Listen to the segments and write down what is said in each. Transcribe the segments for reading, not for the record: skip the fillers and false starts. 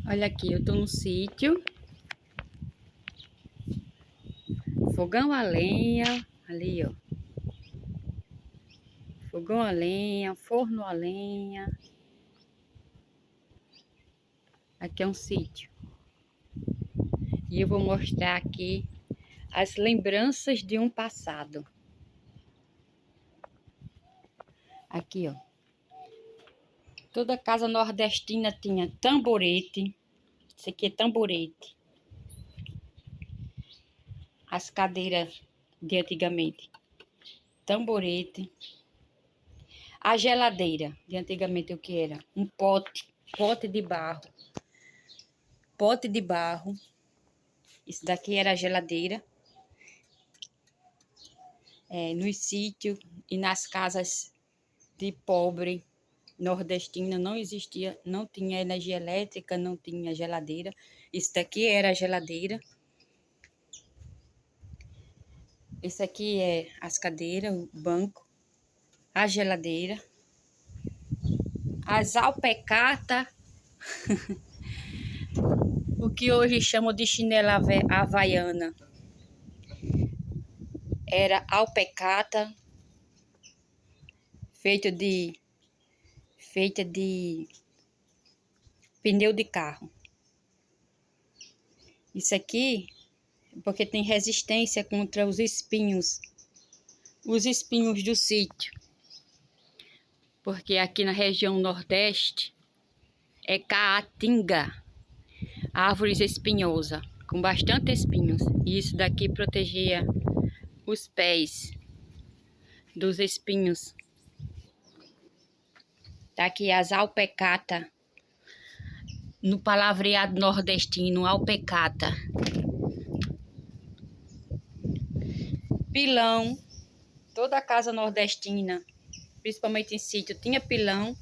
Olha aqui, eu tô no sítio. Fogão a lenha, ali ó. Fogão a lenha, forno a lenha. Aqui é um sítio. E eu vou mostrar aqui as lembranças de um passado. Aqui ó. Toda casa nordestina tinha tamborete. Isso aqui é tamborete. As cadeiras de antigamente. Tamborete. A geladeira de antigamente o que era? Um pote de barro. Pote de barro. Isso daqui era a geladeira. Nos sítios e nas casas de pobre nordestina não existia, não tinha energia elétrica, não tinha geladeira. Isso daqui era a geladeira. Esse aqui é as cadeiras, o banco, a geladeira, as alpecatas, o que hoje chamam de chinela havaiana. Era alpecata feita de pneu de carro. Isso aqui porque tem resistência contra os espinhos do sítio. Porque aqui na região nordeste é caatinga, árvores espinhosas, com bastante espinhos. E isso daqui protegia os pés dos espinhos. Tá aqui as alpecata, no palavreado nordestino, alpecata. Pilão, toda a casa nordestina, principalmente em sítio, tinha pilão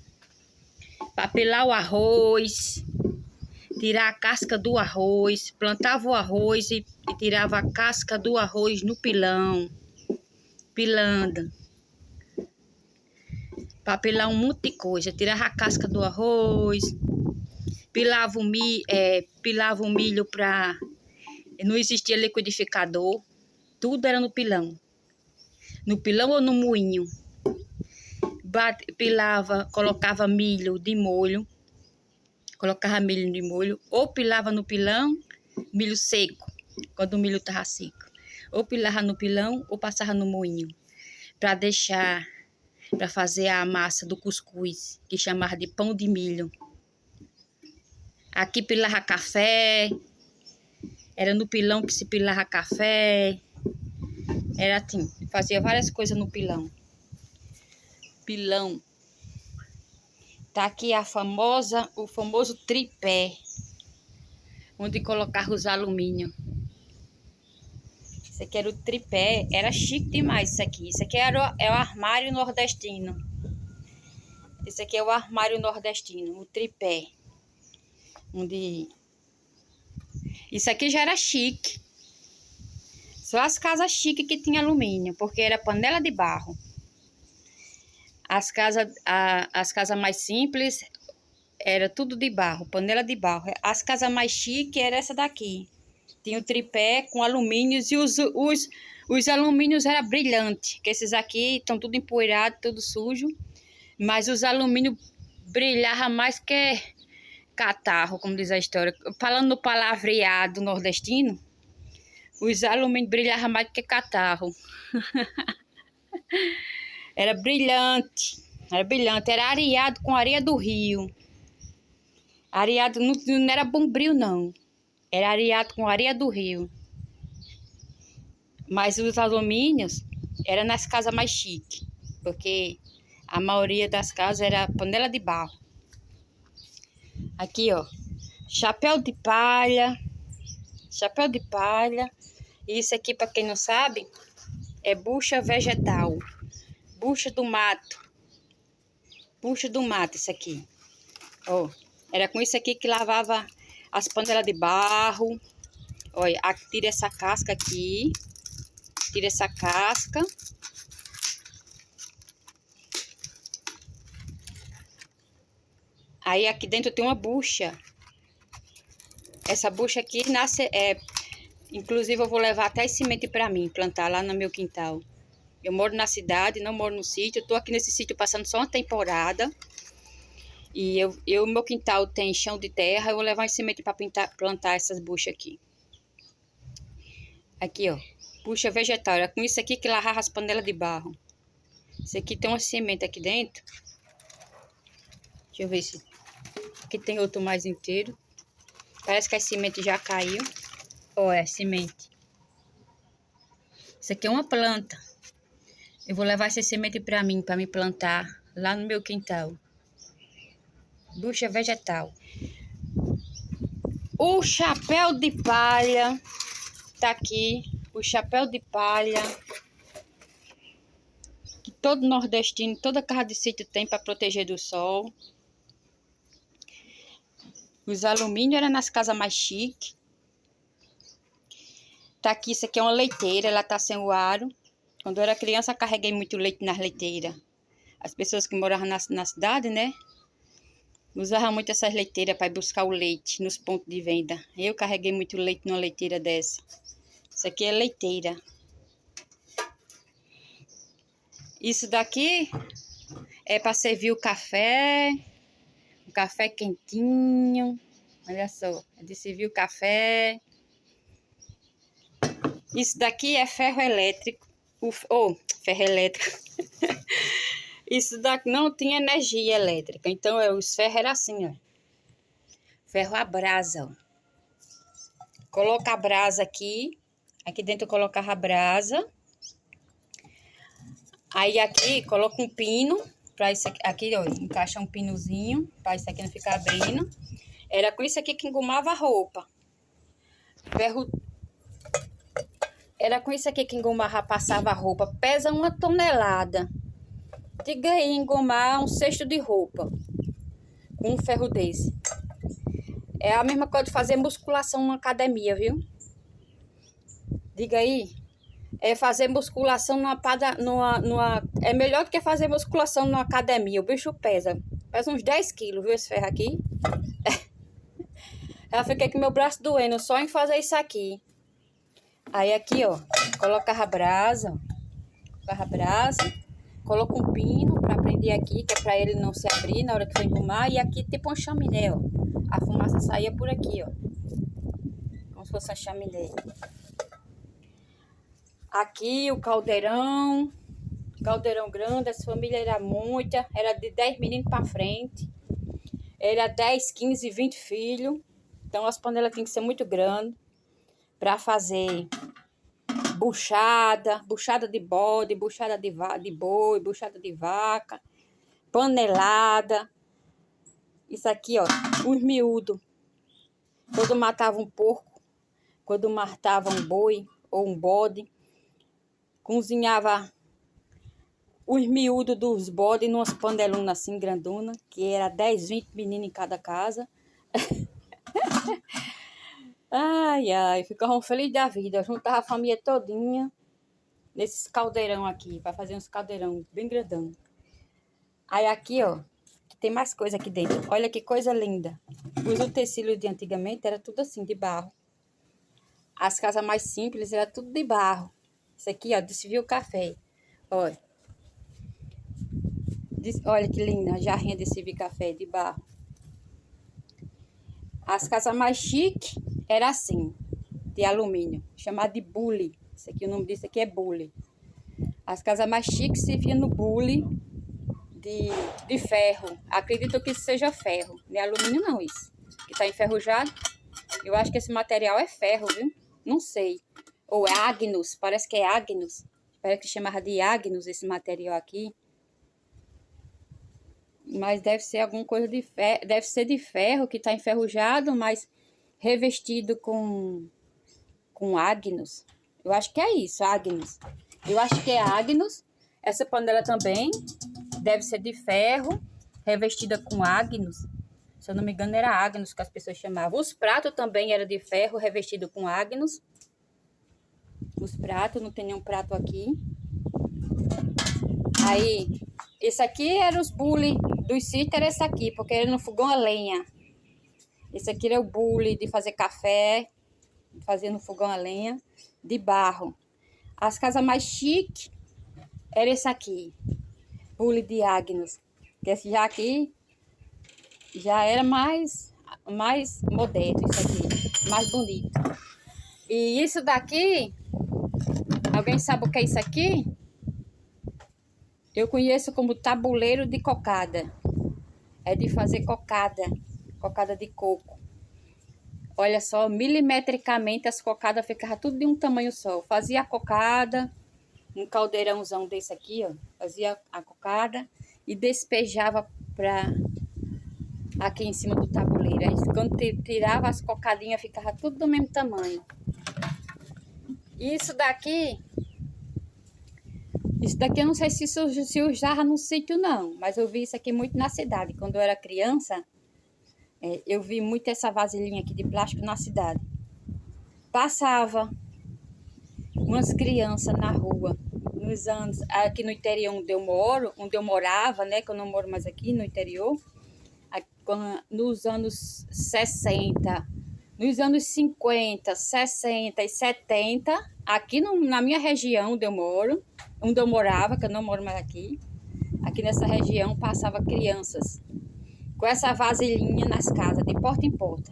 para pilar o arroz, tirar a casca do arroz, plantava o arroz e tirava a casca do arroz no pilão, pilando. Para pilar um monte de coisa, tirava a casca do arroz, pilava o milho para... Não existia liquidificador, tudo era no pilão. No pilão ou no moinho. Pilava, colocava milho de molho, ou pilava no pilão, milho seco, quando o milho estava seco. Ou pilava no pilão, ou passava no moinho, para fazer a massa do cuscuz, que chamava de pão de milho. Aqui pilava café, era no pilão que se pilava café, era assim, fazia várias coisas no pilão. Pilão. Tá aqui o famoso tripé, onde colocava os alumínios. Isso aqui era o tripé, era chique demais isso aqui. Isso aqui é o armário nordestino. Esse aqui é o armário nordestino, o tripé. Isso aqui já era chique. Só as casas chiques que tinha alumínio, porque era panela de barro. As casas mais simples era tudo de barro, panela de barro. As casas mais chiques era essa daqui. Tinha o tripé com alumínios e os alumínios eram brilhantes. Que esses aqui estão tudo empoeirados, tudo sujo. Mas os alumínios brilhavam mais que catarro, como diz a história. Falando no palavreado nordestino, os alumínios brilhavam mais que catarro. Era brilhante, era areado com areia do rio. Areado não era bombril, não. Era areado com areia do rio. Mas os alumínios eram nas casas mais chiques, porque a maioria das casas era panela de barro. Aqui, ó, chapéu de palha. Isso aqui, para quem não sabe, é bucha vegetal. Bucha do mato, isso aqui. Ó, era com isso aqui que lavava as panelas de barro. Olha, tira essa casca aqui. Tira essa casca. Aí aqui dentro tem uma bucha. Essa bucha aqui nasce... inclusive, eu vou levar até esse semente pra mim, plantar lá no meu quintal. Eu moro na cidade, não moro no sítio. Eu tô aqui nesse sítio passando só uma temporada. E meu quintal tem chão de terra. Eu vou levar esse semente pra plantar essas buchas aqui. Aqui, ó. Bucha vegetal. É com isso aqui que ela as panelas de barro. Isso aqui tem uma semente aqui dentro. Deixa eu ver se... Aqui tem outro mais inteiro. Parece que a semente já caiu. Ó, é semente. Isso aqui é uma planta. Eu vou levar essa semente pra mim, pra me plantar lá no meu quintal. Bucha vegetal. O chapéu de palha tá aqui. O chapéu de palha que todo nordestino, toda casa de sítio tem para proteger do sol. Os alumínios eram nas casas mais chiques. Tá aqui, isso aqui é uma leiteira, ela tá sem o aro. Quando eu era criança, eu carreguei muito leite nas leiteiras. As pessoas que moravam na cidade, né? Usavam muito essas leiteiras para ir buscar o leite nos pontos de venda. Eu carreguei muito leite numa leiteira dessa. Isso aqui é leiteira. Isso daqui é para servir o café. Um café quentinho. Olha só, é de servir o café. Isso daqui é ferro elétrico. Ferro elétrico. Isso daqui não tinha energia elétrica. Então, os ferros eram assim, ó. Ferro a brasa, ó. Coloca a brasa aqui. Aqui dentro eu colocava a brasa. Aí aqui coloca um pino. Pra isso aqui, ó, encaixa um pinozinho. Pra isso aqui não ficar abrindo. Era com isso aqui que engomava a roupa. Ferro... Era com isso aqui que engomava, passava a roupa. Pesa 1 tonelada. Diga aí, engomar um cesto de roupa com um ferro desse. É a mesma coisa de fazer musculação na academia, viu? Diga aí. É fazer musculação é melhor do que fazer musculação na academia. O bicho pesa uns 10 quilos, viu, esse ferro aqui? Eu fiquei com meu braço doendo só em fazer isso aqui. Aí aqui, ó, colocava a brasa, coloca um pino pra prender aqui, que é pra ele não se abrir na hora que for engomar. E aqui tipo uma chaminé, ó. A fumaça saía por aqui, ó. Como se fosse uma chaminé. Aqui o caldeirão. Caldeirão grande, essa família era muita. Era de 10 meninos pra frente. Era 10, 15, 20 filhos. Então as panelas tinham que ser muito grandes pra fazer buchada de bode, buchada de boi, buchada de vaca, panelada. Isso aqui, ó, os miúdos. Quando matava um porco, quando matava um boi ou um bode, cozinhava os miúdos dos bodes numas panelonas assim, grandona, que era 10, 20 meninos em cada casa. Ai, ai, ficavam felizes da vida. Eu juntava a família todinha nesses caldeirão aqui, para fazer uns caldeirão bem grandão. Aí aqui, ó, tem mais coisa aqui dentro. Olha que coisa linda. Os utensílios de antigamente era tudo assim, de barro. As casas mais simples era tudo de barro. Isso aqui, ó, de servir o café. Olha. Olha que linda, a jarrinha de servir café de barro. As casas mais chiques era assim, de alumínio, chamado de bule. Isso aqui, o nome disso aqui é bule. As casas mais chiques serviam no bule de ferro. Acredito que isso seja ferro, não é alumínio não isso. Que tá enferrujado. Eu acho que esse material é ferro, viu? Não sei. Ou é Agnus, parece que é Agnus. Parece que chamava de Agnus esse material aqui. Mas deve ser alguma coisa de ferro, deve ser de ferro que tá enferrujado, mas revestido com Agnus. Eu acho que é isso, Agnus. Eu acho que é Agnus. Essa panela também deve ser de ferro, revestida com Agnus. Se eu não me engano, era Agnus que as pessoas chamavam. Os pratos também eram de ferro, revestido com Agnus. Os pratos, não tem nenhum prato aqui. Aí, esse aqui era os bule dos sítios, era esse aqui, porque era no fogão a lenha. Esse aqui era o bule de fazer café, fazer no fogão a lenha, de barro. As casas mais chiques era esse aqui, bule de Agnus. Esse já aqui já era mais moderno, isso aqui, mais bonito. E isso daqui, alguém sabe o que é isso aqui? Eu conheço como tabuleiro de cocada. É de fazer cocada de coco. Olha só, milimetricamente as cocadas ficavam tudo de um tamanho só. Fazia a cocada, um caldeirãozão desse aqui, ó. Fazia a cocada e despejava para aqui em cima do tabuleiro. Aí, quando tirava as cocadinhas, ficava tudo do mesmo tamanho. Isso daqui eu não sei se usava no sítio não, mas eu vi isso aqui muito na cidade. Quando eu era criança, eu vi muito essa vasilhinha aqui de plástico na cidade. Passava umas crianças na rua, nos anos, aqui no interior onde eu morava, né, que eu não moro mais aqui no interior, nos anos 60, nos anos 50, 60 e 70, aqui na minha região onde eu morava, que eu não moro mais aqui nessa região, passava crianças com essa vasilhinha nas casas, de porta em porta.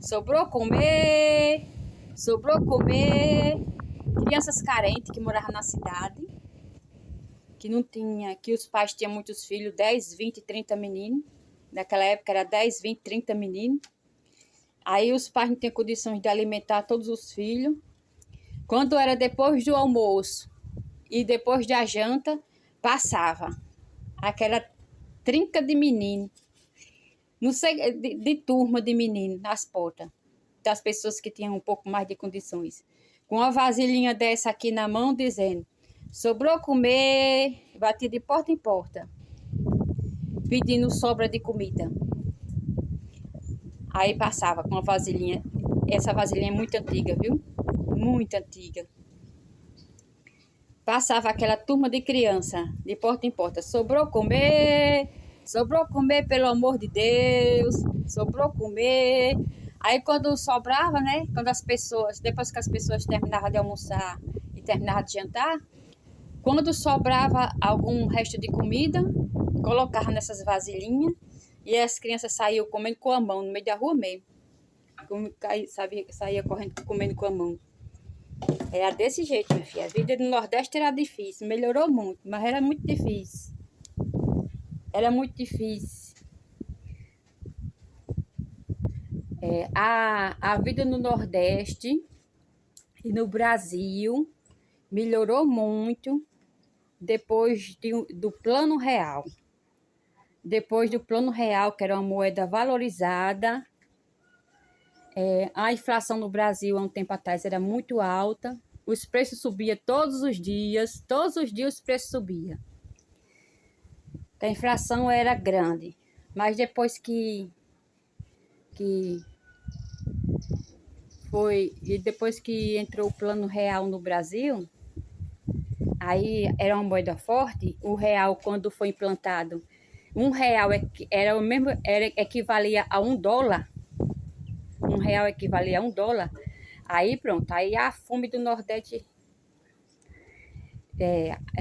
Sobrou comer. Crianças carentes que moravam na cidade, que não tinha, que os pais tinham muitos filhos, 10, 20, 30 meninos. Naquela época era 10, 20, 30 meninos. Aí os pais não tinham condições de alimentar todos os filhos. Quando era depois do almoço e depois da janta, passava aquela trinca de menino, não sei, de turma de menino nas portas, das pessoas que tinham um pouco mais de condições, com uma vasilhinha dessa aqui na mão, dizendo: sobrou comer, batia de porta em porta, pedindo sobra de comida. Aí passava com uma vasilhinha, essa vasilhinha é muito antiga, viu? Muito antiga. Passava aquela turma de criança, de porta em porta: sobrou comer, pelo amor de Deus, sobrou comer. Aí quando sobrava, né, depois que as pessoas terminavam de almoçar e terminavam de jantar, quando sobrava algum resto de comida, colocava nessas vasilhinhas e as crianças saíam comendo com a mão, no meio da rua mesmo. Saía correndo comendo com a mão. Era desse jeito, minha filha. A vida no Nordeste era difícil, melhorou muito, mas era muito difícil. Era muito difícil. A vida no Nordeste e no Brasil melhorou muito depois do Plano Real. Depois do Plano Real, que era uma moeda valorizada, a inflação no Brasil, há um tempo atrás, era muito alta. Os preços subiam todos os dias os preços subiam. A inflação era grande. Mas depois depois que entrou o Plano Real no Brasil, aí era uma moeda forte. O real, quando foi implantado, equivalia a $1. R$1 equivalia a $1. Aí pronto, aí a fome do Nordeste,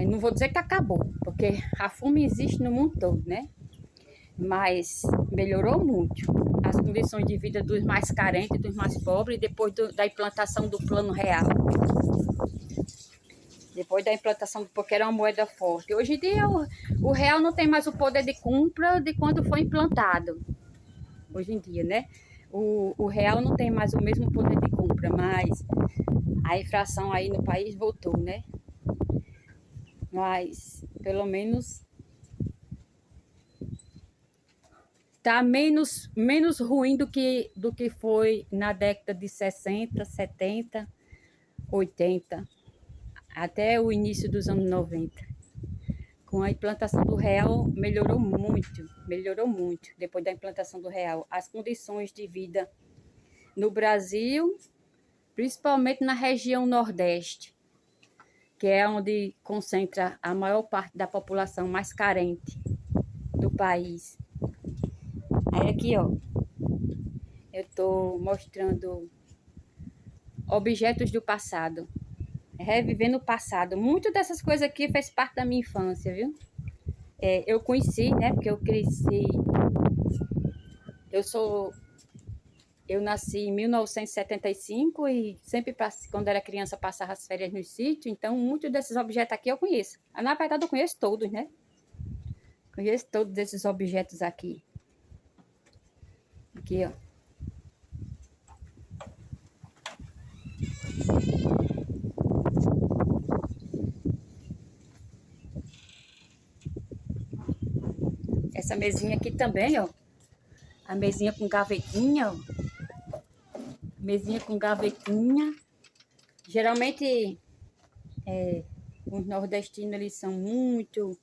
não vou dizer que acabou, porque a fome existe no mundo todo, né? Mas melhorou muito as condições de vida dos mais carentes, dos mais pobres, depois da implantação do Plano Real. Depois da implantação, porque era uma moeda forte. Hoje em dia o real não tem mais o poder de compra de quando foi implantado. Hoje em dia, né? O real não tem mais o mesmo poder de compra, mas a inflação aí no país voltou, né? Mas, pelo menos, tá menos ruim do que foi na década de 60, 70, 80, até o início dos anos 90. Com a implantação do real, melhorou muito. Depois da implantação do real, as condições de vida no Brasil, principalmente na região Nordeste, que é onde concentra a maior parte da população mais carente do país. Aí aqui, ó, Eu tô mostrando objetos do passado, revivendo o passado. Muito dessas coisas aqui fez parte da minha infância, viu? Eu conheci, né? Porque eu cresci. Eu sou. Eu nasci em 1975 e sempre, quando era criança, passava as férias no sítio. Então, muitos desses objetos aqui eu conheço. Na verdade, eu conheço todos, né? Conheço todos esses objetos aqui. Aqui, ó. Essa mesinha aqui também, ó. A mesinha com gavetinha, ó. Mesinha com gavetinha. Geralmente, os nordestinos, eles são muito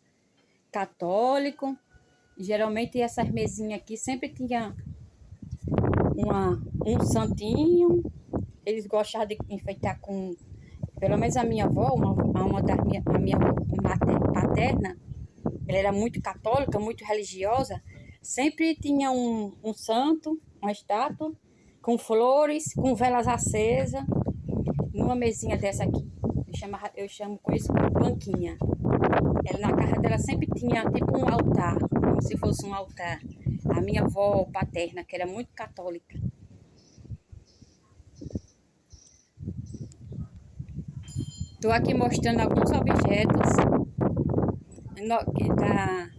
católicos. Geralmente, essas mesinhas aqui sempre tinha um santinho. Eles gostavam de enfeitar com... Pelo menos a minha avó, a minha avó paterna, ela era muito católica, muito religiosa. Sempre tinha um santo, uma estátua, com flores, com velas acesas, numa mesinha dessa aqui. Eu chamo com isso banquinha. Ela, na casa dela sempre tinha tipo um altar, como se fosse um altar. A minha avó paterna, que era muito católica. Estou aqui mostrando alguns objetos da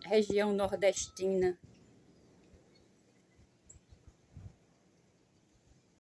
região nordestina.